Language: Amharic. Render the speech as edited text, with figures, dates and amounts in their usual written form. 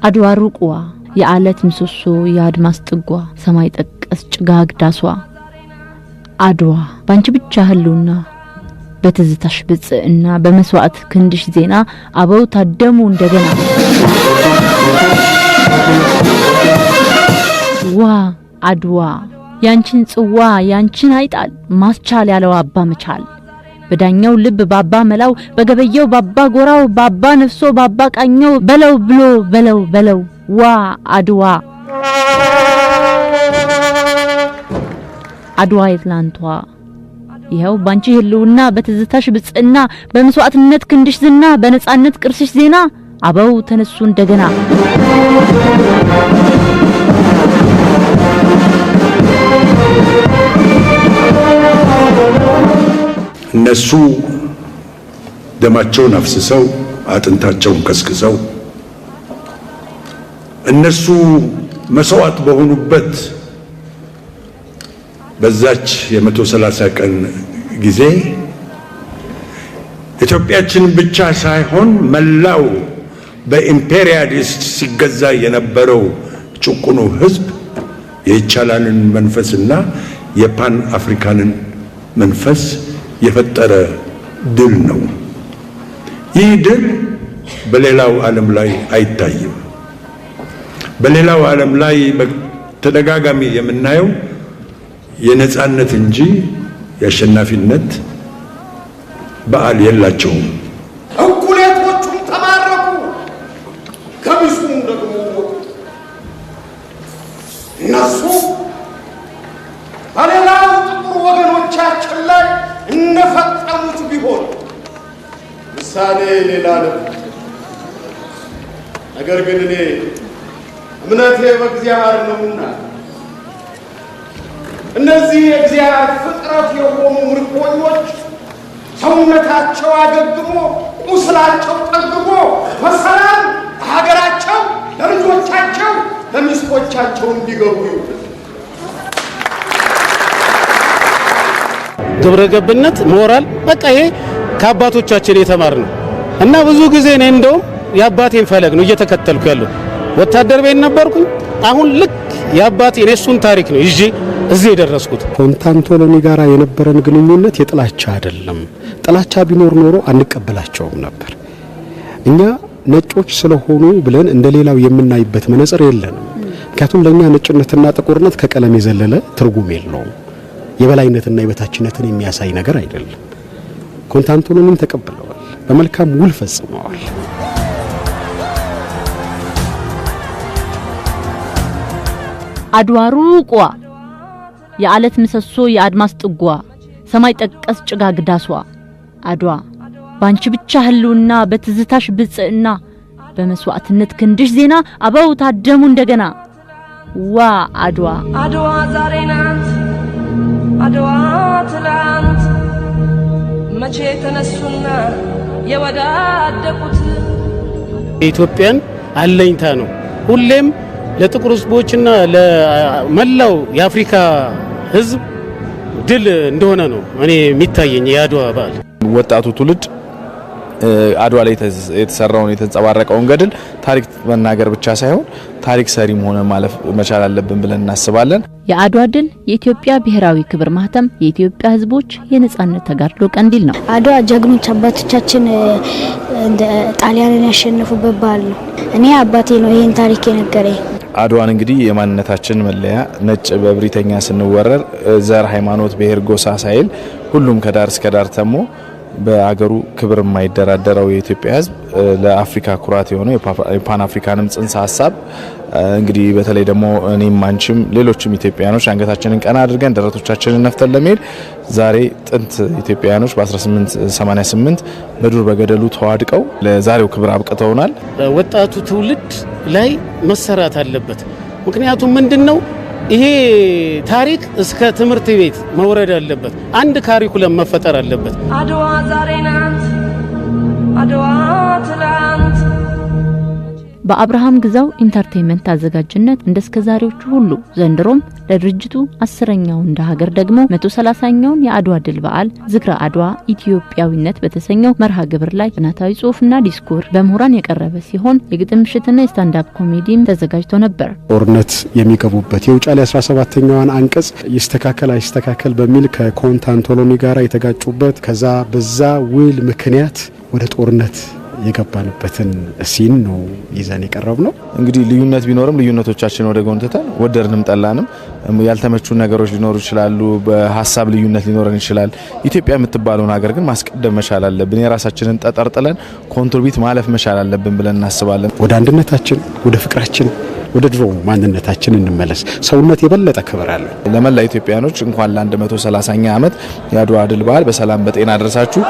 አድዋ ሩቅዋ የዓለት ምሰሶ የአድማስ ጥጓ ሰማይ ጠቀስ ጭጋግ ዳሷ አድዋ ባንቺ ብቻ ህልውና በትዝታሽ ብጽዕና በመስዋዕት ክንድሽ ዜና አበው ታደሙ እንደገና አድዋ ያንቺን ጽዋ ያንቺን አይጣል ማስቻል ያለው አባ መቻል በዳኛው ልብ ባባ መላው በገበየው ባባ ጎራው ባባ ነፍሶ ባባ ቃኘው በለው ብሎ በለው አድዋ የትላንቷ ይሄው ባንቺ ህልውና በትዝታሽ ብጽዕና በመስዋዕትነት ክንድሽ ዝና በነጻነት ቅርስሽ ዜና አበው ተነሱ እንደገና እነሱ ደማቸውን አፍስሰው አጥንታቸውን ከስክሰው እነሱ መስዋዕት በሆኑበት በዛች የ130 ቀን ጊዜ ኢትዮጵያችን ብቻ ሳይሆን መላው በኢምፔሪያሊስት ሲገዛ የነበረው ጭቁኑ ህዝብ የይቻላልን መንፈስና የፓን አፍሪካንን መንፈስ የፈጠረ ድል ነው። ይህ ድል በሌላው ዓለም ላይ አይታይም። በሌላው ዓለም ላይ በተደጋጋሚ የምናየው የነጻነት እንጂ የአሸናፊነት በዓል የላቸውም። እኩሌቶቹም ተማረኩ፣ ከብዙም ደግሞ እነሱ በሌላው ጥቁር ወገኖቻችን ላይ እነፈጸሙት ቢሆን ምሳሌ ሌላ ነው። ነገር ግን እኔ እምነቴ በእግዚአብሔር ነውና እነዚህ የእግዚአብሔር ፍጥረት የሆኑ ምርኮኞች ሰውነታቸው አገግሞ ቁስላቸው ጠግቦ በሰላም ለሀገራቸው ለልጆቻቸው ለሚስቶቻቸው እንዲገቡ ይሁን። ግብረ ገብነት ሞራል በቃ ይሄ ከአባቶቻችን የተማርነው እና ብዙ ጊዜ እኔ እንደውም የአባቴን ፈለግ ነው እየተከተልኩ ያለው። ወታደር ቤት ነበርኩኝ። አሁን ልክ የአባቴን የሱን ታሪክ ነው ይዤ እዚህ የደረስኩት። ኮንታንቶሎኒ ጋራ የነበረን ግንኙነት የጥላቻ አይደለም። ጥላቻ ቢኖር ኖሮ አንቀበላቸውም ነበር። እኛ ነጮች ስለሆኑ ብለን እንደሌላው የምናይበት መነጽር የለንም። ምክንያቱም ለኛ ነጭነትና ጥቁርነት ከቀለም የዘለለ ትርጉም የለውም። የበላይነትና የበታችነትን የሚያሳይ ነገር አይደለም። ኮንታንቶሎኒን ተቀብለዋል፣ በመልካም ውል ፈጽመዋል። አድዋ ሩቋ የዓለት ምሰሶ የአድማስ ጥጓ ሰማይ ጠቀስ ጭጋግ ዳሷ አድዋ ባንቺ ብቻ ህልውና በትዝታሽ ብጽዕና በመስዋዕትነት ክንድሽ ዜና አበው ታደሙ እንደገና አድዋ ዛሬ ናት አድዋ ትላንት መቼ ተነሱና የወዳደቁት ኢትዮጵያን አለኝታ ነው ሁሌም ለጥቁር ህዝቦችና ለመላው የአፍሪካ ህዝብ ድል እንደሆነ ነው እኔ የሚታየኝ የአድዋ በዓል። ወጣቱ ትውልድ አድዋ ላይ የተሰራውን የተንጸባረቀውን ገድል ታሪክ መናገር ብቻ ሳይሆን ታሪክ ሰሪም ሆነ ማለፍ መቻል አለብን ብለን እናስባለን። የአድዋ ድል የኢትዮጵያ ብሔራዊ ክብር ማህተም የኢትዮጵያ ህዝቦች የነጻነት ተጋድሎ ቀንዲል ነው። አድዋ ጀግኖች አባቶቻችን ጣሊያንን ያሸነፉበት በዓል ነው። እኔ አባቴ ነው ይሄን ታሪክ የነገረኝ። አድዋን እንግዲህ የማንነታችን መለያ ነጭ በብሪተኛ ስንወረር ዘር፣ ሃይማኖት፣ ብሔር፣ ጎሳ ሳይል ሁሉም ከዳር እስከ ዳር ተሞ በአገሩ ክብር የማይደራደረው የኢትዮጵያ ህዝብ ለአፍሪካ ኩራት የሆነው የፓን አፍሪካንም ጽንሰ ሀሳብ እንግዲህ በተለይ ደግሞ እኔም አንቺም ሌሎችም ኢትዮጵያኖች አንገታችንን ቀና አድርገን ደረቶቻችንን ነፍተን ለመሄድ ዛሬ ጥንት ኢትዮጵያኖች በ1888 በዱር በገደሉ ተዋድቀው ለዛሬው ክብር አብቅተውናል። ወጣቱ ትውልድ ላይ መሰራት አለበት። ምክንያቱም ምንድነው ይሄ ታሪክ እስከ ትምህርት ቤት መውረድ አለበት። አንድ ካሪኩለም መፈጠር አለበት። አድዋ ዛሬ ናት አድዋ ትላንት በአብርሃም ግዛው ኢንተርቴይንመንት አዘጋጅነት እንደስከዛሬዎቹ ሁሉ ዘንድሮም ለድርጅቱ 10ኛው እንደ ሀገር ደግሞ 130ኛውን የአድዋ ድል በዓል ዝክረ አድዋ ኢትዮጵያዊነት በተሰኘው መርሃ ግብር ላይ ጥናታዊ ጽሑፍና ዲስኩር በመሆራን የቀረበ ሲሆን የግጥም ምሽትና የስታንድ አፕ ኮሜዲም ተዘጋጅቶ ነበር። ጦርነት የሚገቡበት የውጫሌ 17ኛዋን አንቀጽ ይስተካከል አይስተካከል በሚል ከኮንታንቶሎኒ ጋር የተጋጩበት ከዛ በዛ ውል ምክንያት ወደ ጦርነት የገባንበትን ሲን ነው ይዘን የቀረብነው። እንግዲህ ልዩነት ቢኖርም ልዩነቶቻችን ወደ ጎን ትተን ወደርንም ጠላንም ያልተመቹ ነገሮች ሊኖሩ ይችላሉ። በሐሳብ ልዩነት ሊኖረን ይችላል። ኢትዮጵያ የምትባለውን ሀገር ግን ማስቀደም መቻል አለብን። የራሳችንን ጠጠርጥለን ኮንትሪቢዩት ማለፍ መቻል አለብን ብለን እናስባለን። ወደ አንድነታችን፣ ወደ ፍቅራችን፣ ወደ ድሮ ማንነታችን እንመለስ። ሰውነት የበለጠ ክብር አለ። ለመላ ኢትዮጵያኖች እንኳን ለ130ኛ ዓመት የአድዋ ድል በዓል በሰላም በጤና አደረሳችሁ።